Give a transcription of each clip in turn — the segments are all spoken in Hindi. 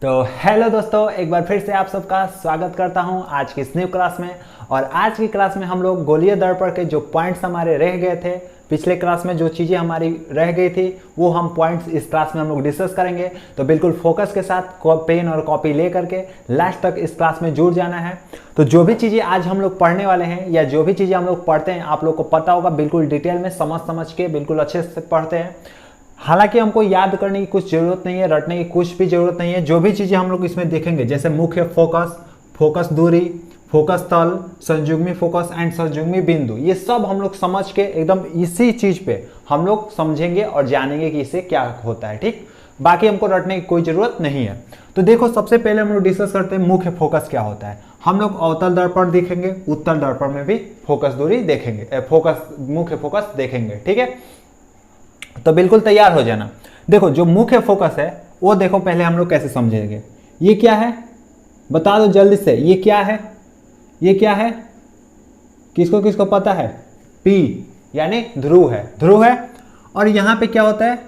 तो हेलो दोस्तों, एक बार फिर से आप सबका स्वागत करता हूं आज की इस न्यू क्लास में। और आज की क्लास में हम लोग गोलीय दर्पण के जो पॉइंट्स हमारे रह गए थे, पिछले क्लास में जो चीज़ें हमारी रह गई थी वो हम पॉइंट्स इस क्लास में हम लोग डिस्कस करेंगे। तो बिल्कुल फोकस के साथ पेन और कॉपी ले करके लास्ट तक इस क्लास में जुड़ जाना है। तो जो भी चीज़ें आज हम लोग पढ़ने वाले हैं या जो भी चीज़ें हम लोग पढ़ते हैं आप लोग को पता होगा, बिल्कुल डिटेल में समझ के बिल्कुल अच्छे से पढ़ते हैं। हालांकि हमको याद करने की कुछ जरूरत नहीं है, रटने की कुछ भी जरूरत नहीं है। जो भी चीजें हम लोग इसमें देखेंगे जैसे मुख्य फोकस, फोकस दूरी, फोकस तल, संयुग्मी फोकस एंड संयुग्मी बिंदु, ये सब हम लोग समझ के एकदम इसी चीज पे हम लोग समझेंगे और जानेंगे कि इससे क्या होता है। ठीक, बाकी हमको रटने की कोई जरूरत नहीं है। तो देखो, सबसे पहले हम लोग डिस्कस करते हैं मुख्य फोकस क्या होता है। हम लोग अवतल दर्पण देखेंगे, उत्तल दर्पण में भी फोकस दूरी देखेंगे, मुख्य फोकस देखेंगे। ठीक है, तो बिल्कुल तैयार हो जाना। देखो, जो मुख्य फोकस है वो देखो पहले हम लोग कैसे समझेंगे। ये क्या है बता दो जल्दी से, ये क्या है? ये क्या है? किसको किसको पता है? P यानी ध्रुव है, ध्रुव है। और यहाँ पे क्या होता है?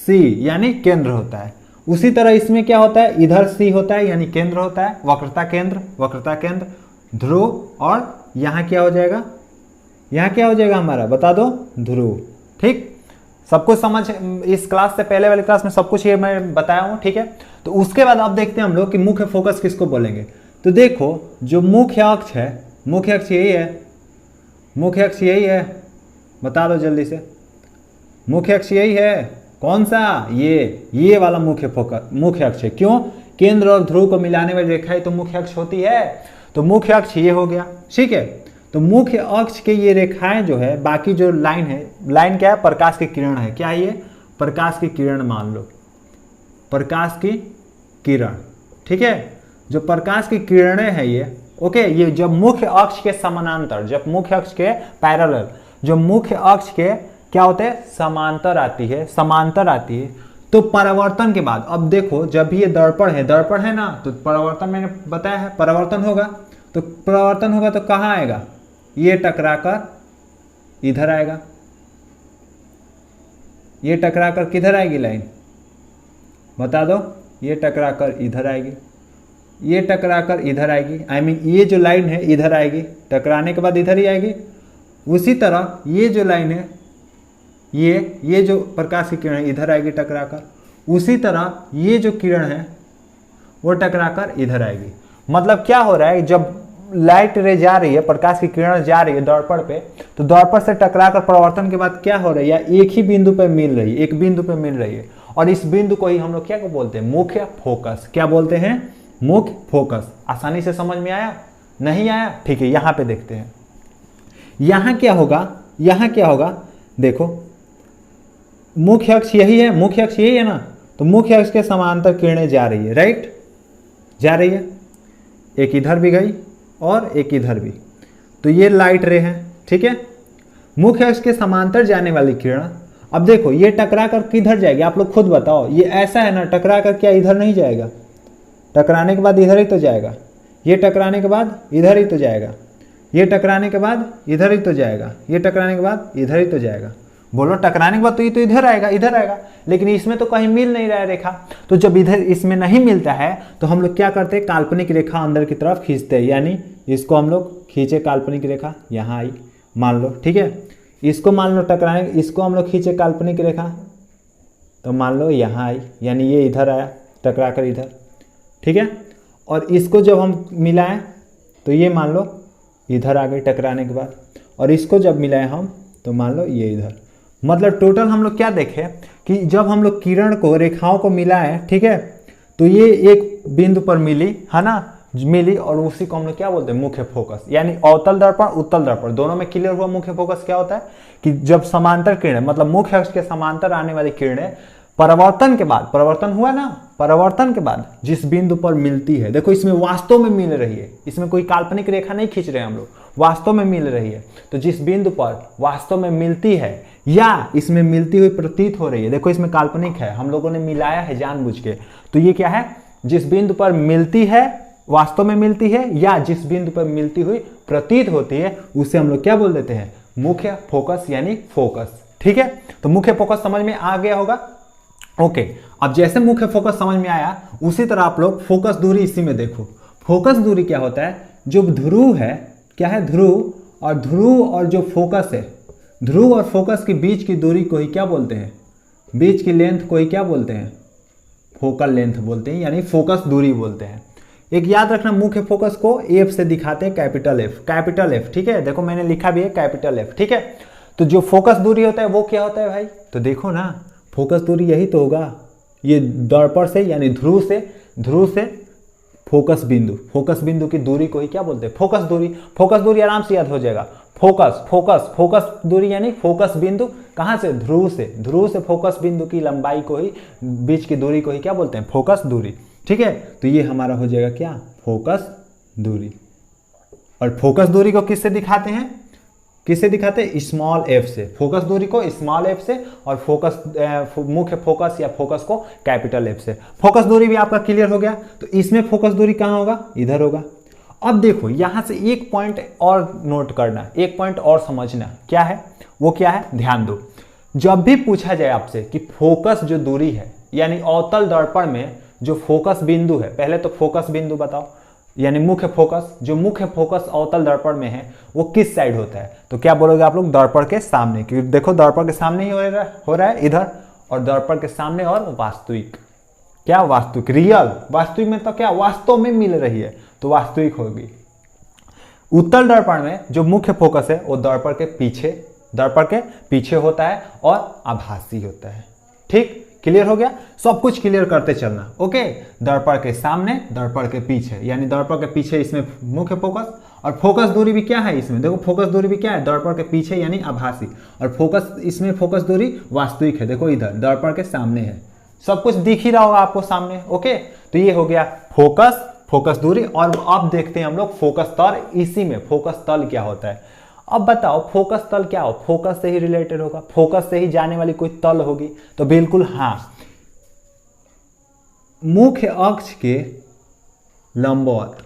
C यानी केंद्र होता है। उसी तरह इसमें क्या होता है? इधर C होता है यानी केंद्र होता है, वक्रता केंद्र, वक्रता केंद्र, ध्रुव। और यहाँ क्या हो जाएगा? यहाँ क्या हो जाएगा हमारा? बता दो, ध्रुव। ठीक, सब कुछ समझ, इस क्लास से पहले वाली क्लास में सब कुछ ये मैं बताया हूँ। ठीक है, तो उसके बाद अब देखते हैं हम लोग कि मुख्य फोकस किसको बोलेंगे। तो देखो, जो मुख्य अक्ष है, मुख्य अक्ष यही है, मुख्य अक्ष यही है, बता दो जल्दी से। मुख्य अक्ष यही है, कौन सा? ये वाला मुख्य फोकस, मुख्य अक्ष है। क्यों? केंद्र और ध्रुव को मिलाने वाली रेखा ही तो मुख्य अक्ष होती है। तो मुख्य अक्ष ये हो गया। ठीक है, तो मुख्य अक्ष के ये रेखाएं जो है, बाकी जो लाइन है, लाइन क्या है? प्रकाश की किरण है। क्या है ये? प्रकाश की किरण मान लो, प्रकाश की किरण। ठीक है, जो प्रकाश की किरणें हैं ये, ओके, ये जब मुख्य अक्ष के समानांतर, जब मुख्य अक्ष के पैरेलल, जो मुख्य अक्ष के क्या होते हैं? समांतर आती है, समांतर आती है। तो परावर्तन के बाद, अब देखो, जब ये दर्पण है ना, तो परावर्तन मैंने बताया है, परावर्तन होगा। तो परावर्तन होगा तो कहाँ आएगा? ये टकराकर इधर आएगा। ये टकराकर किधर आएगी लाइन? बता दो। ये टकराकर इधर आएगी, ये टकराकर इधर आएगी। आई मीन ये जो लाइन है इधर आएगी, टकराने के बाद इधर ही आएगी। उसी तरह ये जो लाइन है, ये जो प्रकाश की किरण है इधर आएगी टकराकर। उसी तरह ये जो किरण है वो टकराकर इधर आएगी। मतलब क्या हो रहा है? जब लाइट रे जा रही है, प्रकाश की किरण जा रही है दर्पण पे, तो दर्पण से टकराकर परावर्तन के बाद क्या हो रही है? एक ही बिंदु पे मिल रही है, एक बिंदु पे मिल रही है। और इस बिंदु को ही हम लोग क्या को बोलते हैं? मुख्य फोकस। क्या बोलते हैं? मुख्य फोकस। आसानी से समझ में आया? नहीं आया? ठीक है, यहां पे देखते हैं। यहां क्या होगा? यहां क्या होगा? देखो, मुख्य अक्ष यही है, मुख्य अक्ष यही है ना, तो मुख्य अक्ष के समांतर किरणें जा रही है, राइट? जा रही है, एक इधर भी गई और एक इधर भी। तो ये लाइट रे है। ठीक है, मुख्य अक्ष के समांतर जाने वाली किरण, अब देखो ये टकरा कर किधर जाएगी? आप लोग खुद बताओ। ये ऐसा है ना, टकरा कर क्या इधर नहीं जाएगा? टकराने के बाद इधर ही तो जाएगा। ये टकराने के बाद इधर ही तो जाएगा। ये टकराने के बाद इधर ही तो जाएगा। ये टकराने के बाद इधर ही तो जाएगा। बोलो, टकराने के बाद तो ये तो इधर आएगा, इधर आएगा। लेकिन इसमें तो कहीं मिल नहीं रहा है रेखा। तो जब इधर इसमें नहीं मिलता है तो हम लोग क्या करते हैं? काल्पनिक रेखा अंदर की तरफ खींचते हैं। यानी इसको हम लोग खींचे, काल्पनिक रेखा यहाँ आई मान लो। ठीक है, इसको मान लो टकराने, इसको हम लोग खींचे काल्पनिक रेखा, तो मान लो यहाँ आई, यानी ये इधर आया टकरा कर इधर। ठीक है, और इसको जब हम मिलाएं तो ये मान लो इधर आ गई टकराने के बाद। और इसको जब मिलाएं हम तो मान लो ये इधर। मतलब टोटल हम लोग क्या देखें कि जब हम लोग किरण को, रेखाओं को मिलाएं, ठीक है, तो ये एक बिंदु पर मिली है ना, मिली, और उसी को हम लोग क्या बोलते हैं? मुख्य फोकस। यानी अवतल दर्पण, उत्तल दर्पण दोनों में क्लियर हुआ। मुख्य फोकस क्या होता है कि जब समांतर किरणें, मतलब मुख्य अक्ष के समांतर आने वाली किरणें परावर्तन के बाद, परावर्तन हुआ ना, परावर्तन के बाद जिस बिंदु पर मिलती है, देखो इसमें वास्तव में मिल रही है, इसमें कोई काल्पनिक रेखा नहीं खींच रहे हैं हम लोग, वास्तव में मिल रही है। तो जिस बिंदु पर वास्तव में मिलती है या इसमें मिलती हुई प्रतीत हो रही है, देखो इसमें काल्पनिक है, हम लोगों ने मिलाया है जानबूझ के, तो ये क्या है? जिस बिंदु पर मिलती है, वास्तव में मिलती है, या जिस बिंदु पर मिलती हुई प्रतीत होती है, उसे हम लोग क्या बोल देते हैं? मुख्य फोकस यानी फोकस। ठीक है, तो मुख्य फोकस समझ में आ गया होगा। ओके, अब जैसे मुख्य फोकस समझ में आया, उसी तरह आप लोग फोकस दूरी इसी में देखो। फोकस दूरी क्या होता है, जो ध्रुव है, क्या है, ध्रुव और जो फोकस है, ध्रुव और फोकस के बीच की दूरी को ही क्या बोलते हैं, बीच की लेंथ को ही क्या बोलते हैं, फोकल लेंथ बोलते हैं, यानी फोकस दूरी बोलते हैं। एक याद रखना, मुख्य फोकस को एफ से दिखाते हैं, कैपिटल एफ, ठीक है, देखो मैंने लिखा भी है कैपिटल एफ, ठीक है। तो जो फोकस दूरी होता है वो क्या होता है भाई, तो देखो ना, फोकस दूरी यही तो होगा, ये दर्पण से यानी ध्रुव से फोकस बिंदु की दूरी को ही क्या बोलते हैं, फोकस दूरी आराम से याद हो जाएगा। फोकस दूरी यानी फोकस बिंदु कहाँ से, ध्रुव से फोकस बिंदु की लंबाई को ही, बीच की दूरी को ही क्या बोलते हैं, फोकस दूरी, ठीक है। तो ये हमारा हो जाएगा क्या, फोकस दूरी। और फोकस दूरी को किससे दिखाते हैं, स्मॉल एफ से, फोकस दूरी को स्मॉल एफ से, और मुख्य फोकस या फोकस को कैपिटल एफ से। फोकस दूरी भी आपका क्लियर हो गया। तो इसमें फोकस दूरी कहाँ होगा, इधर होगा। अब देखो यहां से एक पॉइंट और नोट करना, एक पॉइंट और समझना, क्या है वो, क्या है, ध्यान दो। जब भी पूछा जाए आपसे कि फोकस जो दूरी है, यानी अवतल दर्पण में जो फोकस बिंदु है, पहले तो फोकस बिंदु बताओ, यानी मुख्य फोकस अवतल दर्पण में है वो किस साइड होता है, तो क्या बोलोगे आप लोग, दर्पण के सामने, क्योंकि देखो दर्पण के सामने ही हो रहा है इधर, और दर्पण के सामने, और वास्तविक, क्या वास्तविक, रियल, वास्तविक में तो क्या वास्तव में मिल रही है, तो वास्तविक होगी। उत्तल दर्पण में जो मुख्य फोकस है वो दर्पण के पीछे होता है और आभासी होता है। ठीक, क्लियर हो गया, सब कुछ क्लियर करते चलना। ओके, दर्पण के सामने, दर्पण के पीछे, यानी दर्पण के पीछे इसमें मुख्य फोकस, और फोकस दूरी भी क्या है इसमें, देखो फोकस दूरी भी क्या है, दर्पण के पीछे यानी आभासी, और फोकस इसमें फोकस दूरी वास्तविक है, देखो इधर दर्पण के सामने है, सब कुछ दिख ही रहा होगा आपको सामने। ओके, तो ये हो गया फोकस दूरी। और अब देखते हैं हम लोग फोकस तल, इसी में फोकस तल क्या होता है। अब बताओ फोकस तल क्या हो, फोकस से ही रिलेटेड होगा, फोकस से ही जाने वाली कोई तल होगी, तो बिल्कुल हाँ, मुख्य अक्ष के लंबवत,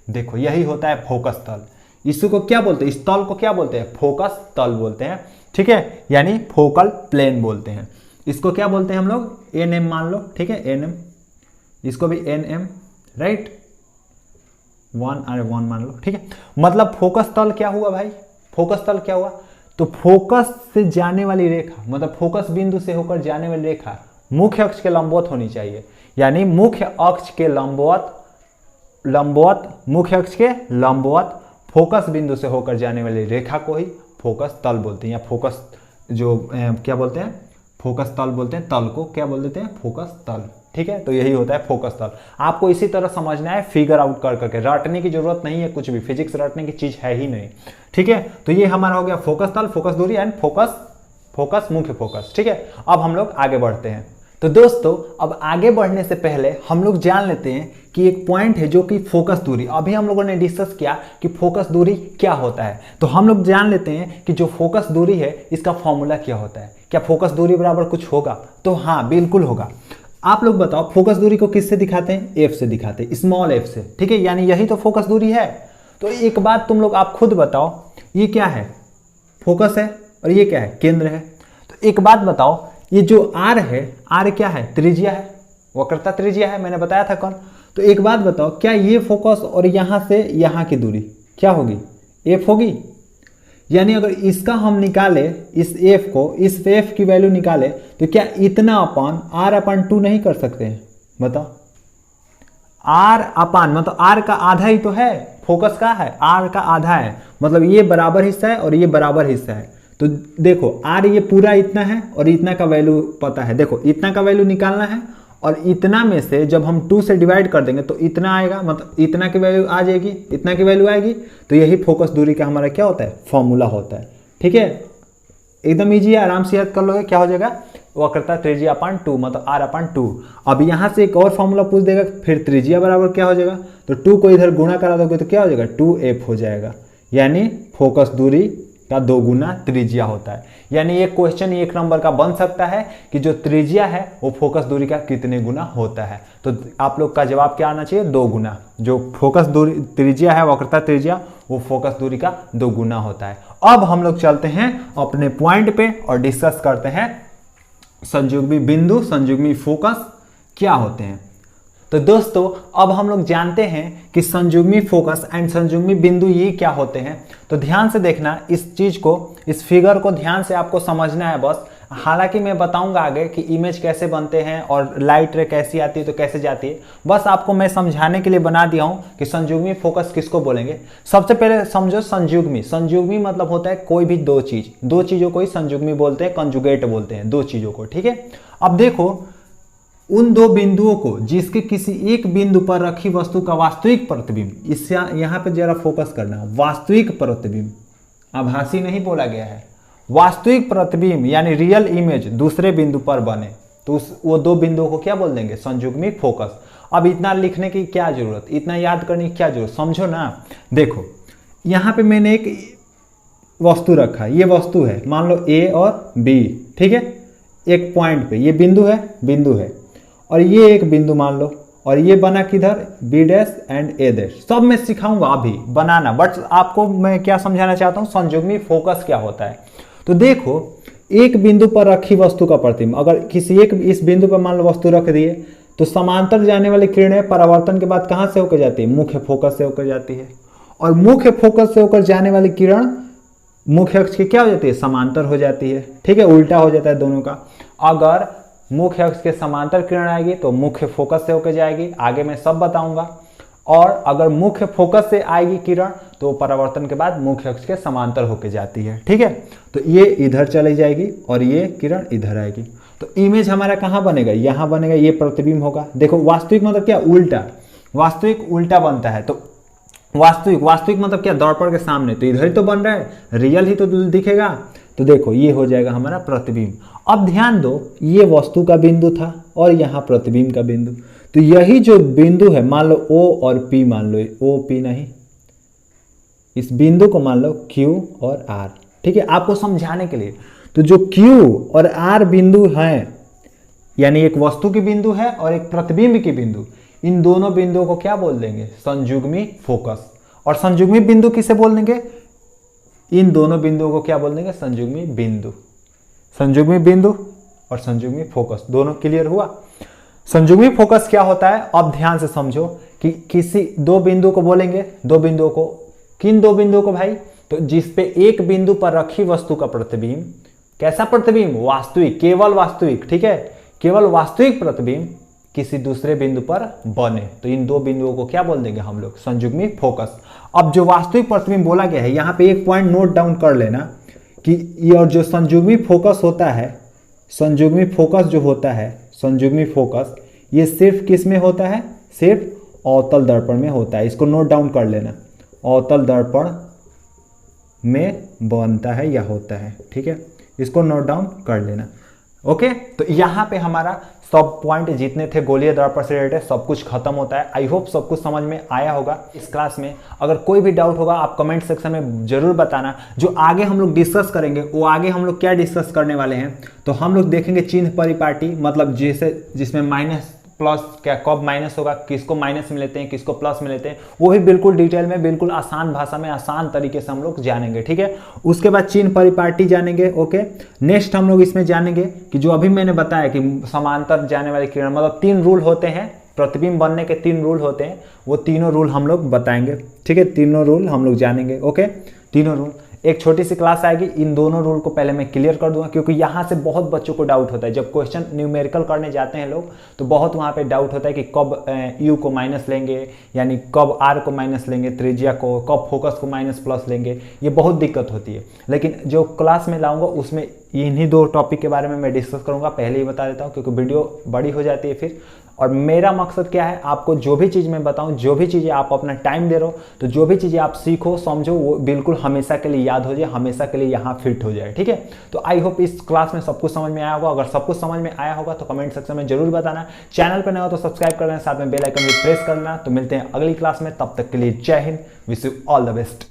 देखो यही होता है फोकस तल। इसको क्या बोलते हैं, इस तल को क्या बोलते हैं, फोकस तल बोलते हैं, ठीक है, यानी फोकल प्लेन बोलते हैं। इसको क्या बोलते हैं हम लोग, एनएम मान लो, ठीक है, एनएम, इसको भी एनएम, राइट, 1 मान लो, ठीक है। मतलब फोकस तल क्या हुआ भाई, फोकस तल क्या हुआ, तो फोकस से जाने वाली रेखा, मतलब फोकस बिंदु से होकर जाने वाली रेखा मुख्य अक्ष के लंबवत होनी चाहिए, यानी मुख्य अक्ष के लंबवत फोकस बिंदु से होकर जाने वाली रेखा को ही फोकस तल बोलते हैं, या फोकस जो क्या बोलते हैं, फोकस तल बोलते हैं, तल को क्या बोल देते हैं, फोकस तल, ठीक है। तो यही होता है फोकस तल। आपको इसी तरह समझना है, फिगर आउट कर करके, रटने की जरूरत नहीं है कुछ भी, फिजिक्स रटने की चीज है ही नहीं, ठीक है। तो ये हमारा हो गया फोकस तल, फोकस दूरी एंड फोकस मुख्य फोकस, ठीक है। अब हम लोग आगे बढ़ते हैं। तो दोस्तों अब आगे बढ़ने से पहले हम लोग जान लेते हैं कि एक पॉइंट है जो कि फोकस दूरी, अभी हम लोगों ने डिस्कस किया कि फोकस दूरी क्या होता है, तो हम लोग जान लेते हैं कि जो फोकस दूरी है इसका फॉर्मूला क्या होता है। क्या फोकस दूरी बराबर कुछ होगा, तो हाँ बिल्कुल होगा। आप लोग बताओ फोकस दूरी को किससे दिखाते हैं, एफ से दिखाते हैं, स्मॉल एफ से, ठीक है, यानी यही तो फोकस दूरी है। तो एक बात तुम लोग आप खुद बताओ, ये क्या है, फोकस है, और ये क्या है, केंद्र है। तो एक बात बताओ, ये जो आर है, आर क्या है, त्रिज्या है, वक्रता त्रिज्या है, मैंने बताया था कौन। तो एक बात बताओ, क्या ये फोकस और यहां से यहां की दूरी क्या होगी, एफ होगी। यानी अगर इसका हम निकाले, इस एफ को, इस एफ की वैल्यू निकाले, तो क्या इतना अपान r/2 नहीं कर सकते हैं, बताओ। r/, मतलब r का आधा ही तो है, फोकस का है, r का आधा है, मतलब ये बराबर हिस्सा है और ये बराबर हिस्सा है। तो देखो r ये पूरा इतना है और इतना का वैल्यू पता है, देखो इतना का वैल्यू निकालना है, और इतना में से जब हम 2 से डिवाइड कर देंगे तो इतना आएगा, मतलब इतना की वैल्यू आ जाएगी, इतना की वैल्यू आएगी। तो यही फोकस दूरी का हमारा क्या होता है, फॉर्मूला होता है, ठीक है। एकदम ईजी है, आराम से याद कर लोगे, क्या हो जाएगा, वक्रता त्रिज्या/2, मतलब r/2। अब यहाँ से एक और फॉर्मूला पूछ देगा, फिर त्रिज्या बराबर क्या हो जाएगा, तो 2 को इधर गुणा करा दोगे तो क्या हो जाएगा, 2f हो जाएगा, यानी फोकस दूरी का 2 गुना त्रिज्या होता है। यानी ये क्वेश्चन 1 नंबर का बन सकता है कि जो त्रिज्या है वो फोकस दूरी का कितने गुना होता है। तो आप लोग का जवाब क्या आना चाहिए, 2 गुना। जो फोकस दूरी त्रिज्या है, वक्रता त्रिज्या, वो फोकस दूरी का 2 गुना होता है। अब हम लोग चलते हैं अपने पॉइंट पे और डिस्कस करते हैं संयुग्मी बिंदु, संयुग्मी फोकस क्या होते हैं। तो दोस्तों अब हम लोग जानते हैं कि संयुग्मी फोकस एंड संयुग्मी बिंदु ये क्या होते हैं। तो ध्यान से देखना इस चीज को, इस फिगर को ध्यान से आपको समझना है बस। हालांकि मैं बताऊंगा आगे कि इमेज कैसे बनते हैं और लाइट रे कैसी आती है तो कैसे जाती है, बस आपको मैं समझाने के लिए बना दिया हूं कि संयुग्मी फोकस किसको बोलेंगे। सबसे पहले समझो संयुग्मी। संयुग्मी मतलब होता है कोई भी दो चीज, दो चीजों को ही संयुग्मी बोलते हैं, कंजुगेट बोलते हैं दो चीजों को, ठीक है। अब देखो उन दो बिंदुओं को जिसके किसी एक बिंदु पर रखी वस्तु का वास्तविक प्रतिबिंब, इससे यहां पे जरा फोकस करना, वास्तविक प्रतिबिंब, आभासी नहीं बोला गया है, वास्तविक प्रतिबिंब यानी रियल इमेज दूसरे बिंदु पर बने तो वो दो बिंदुओं को क्या बोल देंगे, संयुग्मी फोकस। अब इतना लिखने की क्या जरूरत, इतना याद करने की क्या जरूरत, समझो ना। देखो यहां पे मैंने एक वस्तु रखा, ये वस्तु है मान लो ए और बी, ठीक है। एक पॉइंट पे ये बिंदु है और ये एक बिंदु मान लो, और ये बना किधर, B dash and A dash. सब मैं सिखाऊंगा अभी बनाना, बट आपको मैं क्या समझाना चाहता हूं, संयुग्मी फोकस क्या होता है। तो देखो एक बिंदु पर रखी वस्तु का प्रतिबिंब, अगर किसी एक इस बिंदु पर मान लो वस्तु रख दिए तो समांतर जाने वाली किरणें परावर्तन के बाद कहां से होकर जाती है, मुख्य फोकस से होकर जाती है। और मुख्य फोकस से होकर जाने वाली किरण मुख्य अक्ष की क्या हो जाती है, समांतर हो जाती है, ठीक है, उल्टा हो जाता है दोनों का। अगर मुख्य अक्ष के समांतर किरण आएगी तो मुख्य फोकस से होकर जाएगी, आगे मैं सब बताऊंगा। और अगर मुख्य फोकस से आएगी किरण तो परावर्तन के बाद मुख्य अक्ष के समांतर होकर जाती है, ठीक है। तो ये इधर चली जाएगी और ये किरण इधर आएगी, तो इमेज हमारा कहाँ बनेगा, यहाँ बनेगा, ये प्रतिबिंब होगा। देखो वास्तविक मतलब क्या, उल्टा, वास्तविक उल्टा बनता है। तो वास्तविक मतलब क्या, दर्पण के सामने, तो इधर ही तो बन रहा है, रियल ही तो दिखेगा। तो देखो ये हो जाएगा हमारा प्रतिबिंब। अब ध्यान दो ये वस्तु का बिंदु था और यहाँ प्रतिबिंब का बिंदु, तो यही जो बिंदु है मान लो O और P, मान लो O P नहीं, इस बिंदु को मान लो Q और R, ठीक है, आपको समझाने के लिए। तो जो Q और R बिंदु हैं, यानी एक वस्तु की बिंदु है और एक प्रतिबिंब की बिंदु, इन दोनों बिंदुओं को क्या बोल देंगे, संयुग्मी फोकस। और संयुग्मी बिंदु किसे बोल देंगे, इन दोनों बिंदुओं को क्या बोल देंगे, संयुग्मी बिंदु। संयुग्मी बिंदु और संयुग्मी फोकस दोनों क्लियर हुआ। संयुग्मी फोकस क्या होता है, अब ध्यान से समझो कि किसी दो बिंदु को बोलेंगे, दो बिंदुओं को, किन दो बिंदुओं को भाई, तो जिसपे एक बिंदु पर रखी वस्तु का प्रतिबिंब, कैसा प्रतिबिंब, वास्तविक, केवल वास्तविक, ठीक है, केवल वास्तविक प्रतिबिंब किसी दूसरे बिंदु पर बने, तो इन दो बिंदुओं को क्या बोल देंगे हम लोग, संयुग्मी फोकस। अब जो वास्तविक प्रतिबिंब बोला गया है, यहाँ पे एक पॉइंट नोट डाउन कर लेना कि ये, और जो संयुग्मी फोकस होता है, संयुग्मी फोकस जो होता है, संयुग्मी फोकस ये सिर्फ किस में होता है, सिर्फ अवतल दर्पण में होता है। इसको नोट डाउन कर लेना, अवतल दर्पण में बनता है या होता है, ठीक है, इसको नोट डाउन कर लेना। ओके, तो यहाँ पे हमारा सब पॉइंट जितने थे गोलीय दर्पण से रिलेटेड सब कुछ खत्म होता है। आई होप सब कुछ समझ में आया होगा इस क्लास में। अगर कोई भी डाउट होगा आप कमेंट सेक्शन में जरूर बताना। जो आगे हम लोग डिस्कस करेंगे वो आगे हम लोग क्या डिस्कस करने वाले हैं, तो हम लोग देखेंगे चिन्ह परिपाटी, मतलब जैसे जिसमें माइनस प्लस क्या, कब माइनस होगा, किसको माइनस में लेते हैं, किसको प्लस में लेते हैं, वो भी बिल्कुल डिटेल में, बिल्कुल आसान भाषा में, आसान तरीके से हम लोग जानेंगे, ठीक है। उसके बाद चिन्ह परिपाटी जानेंगे। ओके, नेक्स्ट हम लोग इसमें जानेंगे कि जो अभी मैंने बताया कि समांतर जाने वाली किरण, मतलब 3 रूल होते हैं, प्रतिबिंब बनने के 3 रूल होते हैं, वो तीनों रूल हम लोग बताएंगे, ठीक है, तीनों रूल हम लोग जानेंगे। ओके, तीनों रूल, एक छोटी सी क्लास आएगी, इन दोनों रूल को पहले मैं क्लियर कर दूंगा, क्योंकि यहाँ से बहुत बच्चों को डाउट होता है। जब क्वेश्चन न्यूमेरिकल करने जाते हैं लोग तो बहुत वहाँ पे डाउट होता है कि कब यू को माइनस लेंगे, यानी कब आर को माइनस लेंगे, त्रिज्या को, कब फोकस को माइनस प्लस लेंगे, ये बहुत दिक्कत होती है। लेकिन जो क्लास में लाऊंगा उसमें इन्हीं 2 टॉपिक के बारे में मैं डिस्कस करूंगा, पहले ही बता देता हूँ क्योंकि वीडियो बड़ी हो जाती है फिर। और मेरा मकसद क्या है, आपको जो भी चीज़ मैं बताऊं, जो भी चीज़ें आप अपना टाइम दे रहे हो, तो जो भी चीज़ें आप सीखो समझो वो बिल्कुल हमेशा के लिए याद हो जाए, हमेशा के लिए यहाँ फिट हो जाए, ठीक है। तो आई होप इस क्लास में सब कुछ समझ में आया होगा। अगर सब कुछ समझ में आया होगा तो कमेंट सेक्शन में जरूर बताना। चैनल पर नया हो तो सब्सक्राइब कर लेना, साथ में बेल आइकन भी प्रेस कर लेना। तो मिलते हैं अगली क्लास में, तब तक के लिए जय Hind, wish you all the best.